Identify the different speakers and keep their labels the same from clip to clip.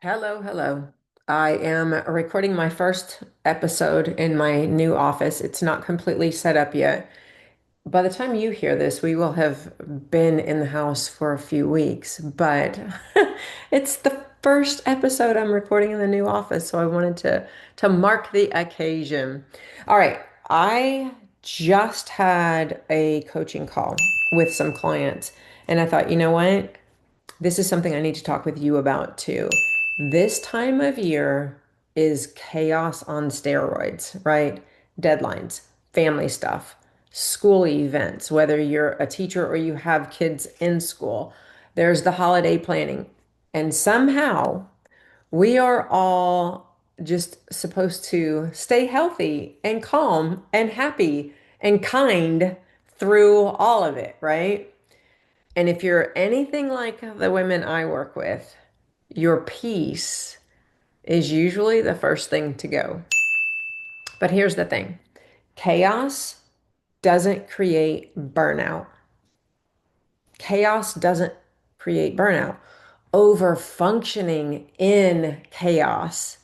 Speaker 1: Hello, hello. I am recording my first episode in my new office. It's not completely set up yet. By the time you hear this, we will have been in the house for a few weeks, but it's the first episode I'm recording in the new office, so I wanted to mark the occasion. All right, I just had a coaching call with some clients, and I thought, you know what? This is something I need to talk with you about too. This time of year is chaos on steroids, right? Deadlines, family stuff, school events, whether you're a teacher or you have kids in school. There's the holiday planning. And somehow we are all just supposed to stay healthy and calm and happy and kind through all of it, right? And if you're anything like the women I work with, your peace is usually the first thing to go. But here's the thing, chaos doesn't create burnout. Chaos doesn't create burnout. Over functioning in chaos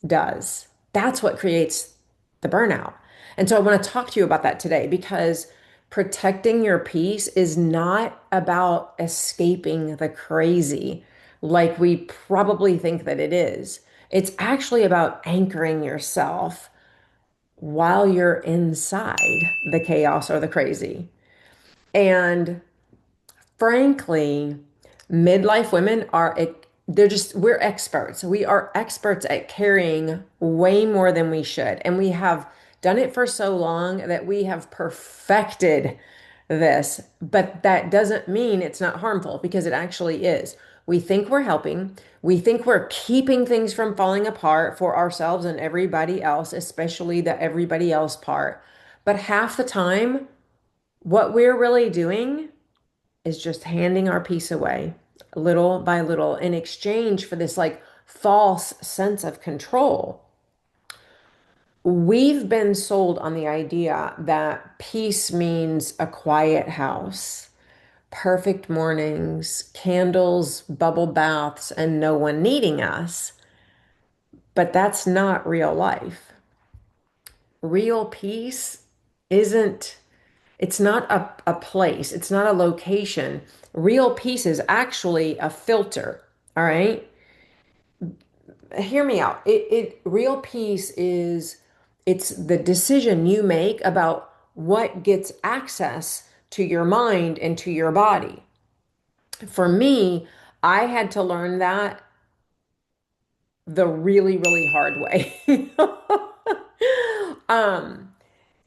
Speaker 1: does. That's what creates the burnout. And so I want to talk to you about that today because protecting your peace is not about escaping the crazy like we probably think that it is. It's actually about anchoring yourself while you're inside the chaos or the crazy. And frankly, midlife women are, we're experts. We are experts at carrying way more than we should. And we have done it for so long that we have perfected this. But that doesn't mean it's not harmful because it actually is. We think we're helping. We think we're keeping things from falling apart for ourselves and everybody else, especially the everybody else part. But half the time, what we're really doing is just handing our peace away little by little in exchange for this like false sense of control. We've been sold on the idea that peace means a quiet house, perfect mornings, candles, bubble baths, and no one needing us. But that's not real life. Real peace isn't It's not a place, it's not a location. Real peace is actually a filter. All right. Hear me out. Real peace is it's the decision you make about what gets access to your mind and to your body. For me, I had to learn that the really, really hard way. Um,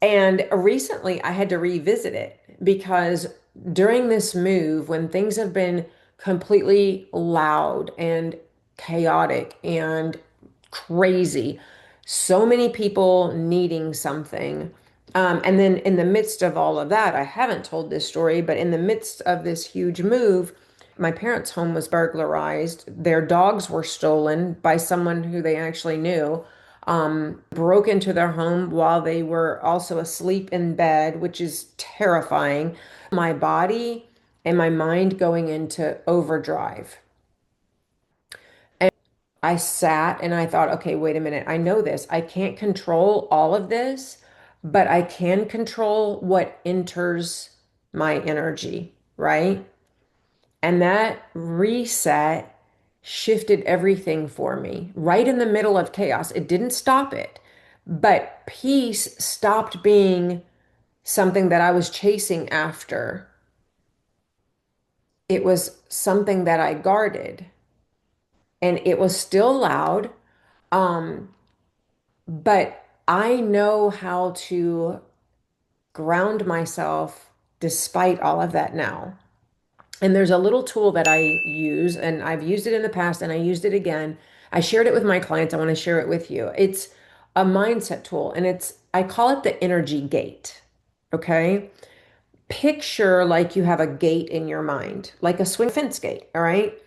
Speaker 1: And recently I had to revisit it because during this move, when things have been completely loud and chaotic and crazy, so many people needing something. And then in the midst of all of that, I haven't told this story, but in the midst of this huge move, my parents' home was burglarized. Their dogs were stolen by someone who they actually knew, broke into their home while they were also asleep in bed, which is terrifying. My body and my mind going into overdrive. And I sat and I thought, okay, wait a minute. I know this. I can't control all of this, but I can control what enters my energy, right? And that reset shifted everything for me right in the middle of chaos. It didn't stop it, but peace stopped being something that I was chasing after. It was something that I guarded, and it was still loud. Um, but I know how to ground myself despite all of that now. And there's a little tool that I use, and I've used it in the past and I used it again. I shared it with my clients. I want to share it with you. It's a mindset tool, and I call it the energy gate. Okay. Picture like you have a gate in your mind, like a swing fence gate. All right.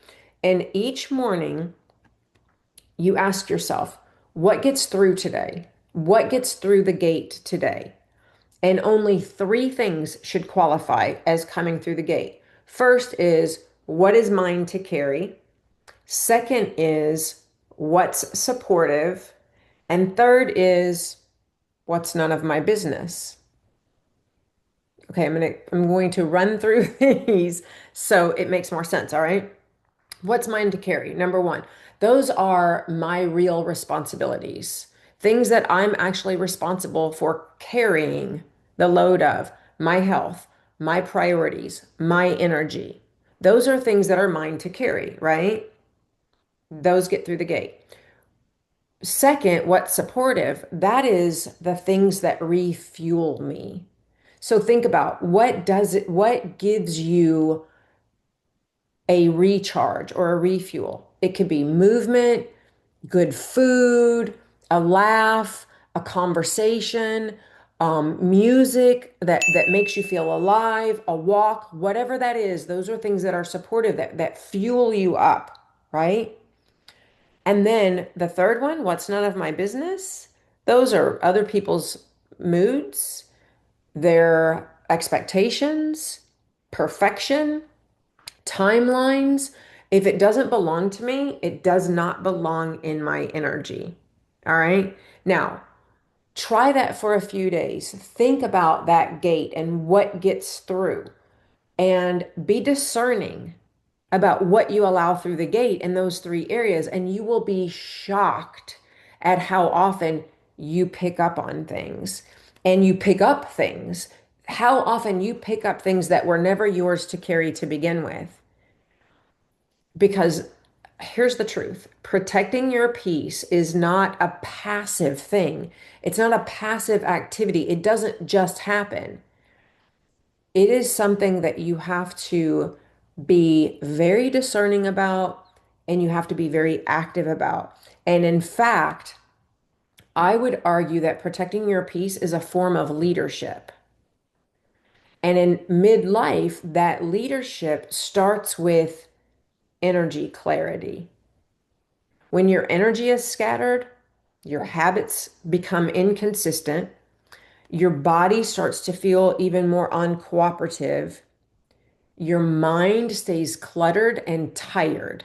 Speaker 1: And each morning you ask yourself, what gets through today? What gets through the gate today? And only three things should qualify as coming through the gate. First is what is mine to carry? Second is what's supportive, and third is what's none of my business. Okay, I'm going to run through these so it makes more sense, all right? What's mine to carry? Number one, those are my real responsibilities. Things that I'm actually responsible for carrying the load of my health, my priorities, my energy. Those are things that are mine to carry, right? Those get through the gate. Second, what's supportive? That is the things that refuel me. So think about what gives you a recharge or a refuel? It could be movement, good food, a laugh, a conversation, music that makes you feel alive, a walk, whatever that is. Those are things that are supportive, that fuel you up, right? And then the third one, what's none of my business? Those are other people's moods, their expectations, perfection, timelines. If it doesn't belong to me, it does not belong in my energy. All right. Now, try that for a few days. Think about that gate and what gets through, and be discerning about what you allow through the gate in those three areas. And you will be shocked at how often you pick up on things and you pick up things, how often you pick up things that were never yours to carry to begin with. Because here's the truth, protecting your peace is not a passive thing, it's not a passive activity. It doesn't just happen. It is something that you have to be very discerning about and you have to be very active about. And in fact, I would argue that protecting your peace is a form of leadership. And in midlife, that leadership starts with energy clarity. When your energy is scattered, your habits become inconsistent, your body starts to feel even more uncooperative, your mind stays cluttered and tired.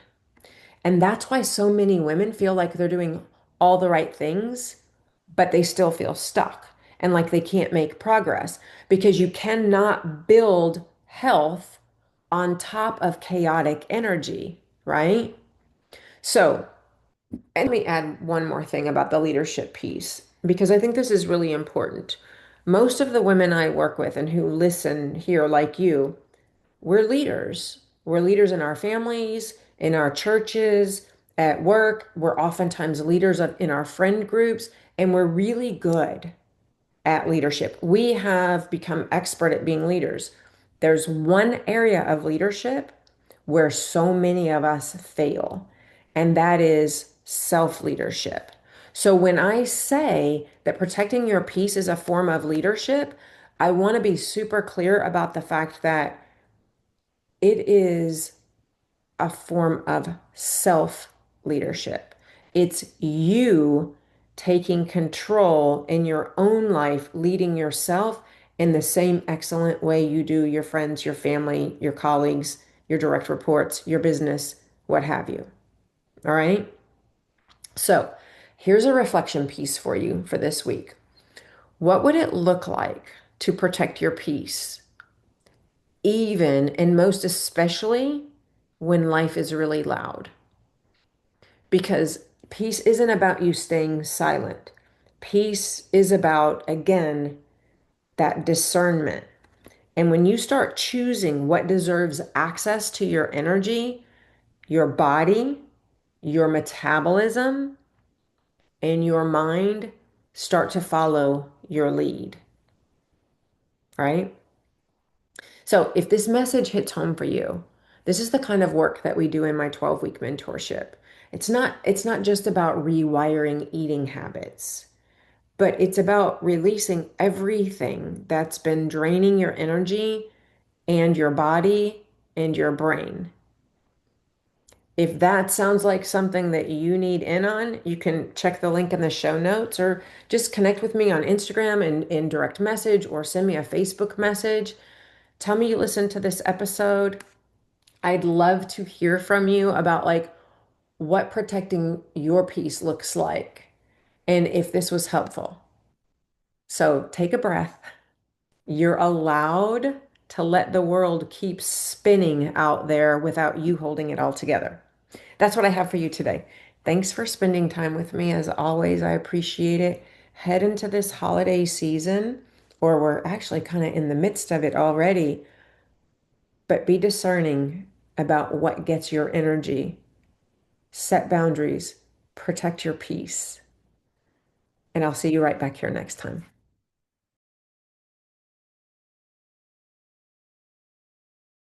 Speaker 1: And that's why so many women feel like they're doing all the right things, but they still feel stuck and like they can't make progress because you cannot build health on top of chaotic energy, right? So, and let me add one more thing about the leadership piece, because I think this is really important. Most of the women I work with and who listen here, like you, we're leaders. We're leaders in our families, in our churches, at work. We're oftentimes leaders in our friend groups, and we're really good at leadership. We have become expert at being leaders. There's one area of leadership where so many of us fail, and that is self-leadership. So when I say that protecting your peace is a form of leadership, I want to be super clear about the fact that it is a form of self leadership. It's you taking control in your own life, leading yourself in the same excellent way you do your friends, your family, your colleagues, your direct reports, your business, what have you. All right. So here's a reflection piece for you for this week. What would it look like to protect your peace, even and most especially when life is really loud? Because peace isn't about you staying silent. Peace is about, again, that discernment. And when you start choosing what deserves access to your energy, your body, your metabolism, and your mind start to follow your lead, right? So if this message hits home for you, this is the kind of work that we do in my 12-week mentorship. It's not just about rewiring eating habits, but it's about releasing everything that's been draining your energy and your body and your brain. If that sounds like something that you need in on, you can check the link in the show notes or just connect with me on Instagram and in direct message or send me a Facebook message. Tell me you listened to this episode. I'd love to hear from you about like what protecting your peace looks like and if this was helpful. So take a breath. You're allowed to let the world keep spinning out there without you holding it all together. That's what I have for you today. Thanks for spending time with me. As always, I appreciate it. Head into this holiday season, or we're actually kind of in the midst of it already, but be discerning about what gets your energy. Set boundaries, protect your peace. And I'll see you right back here next time.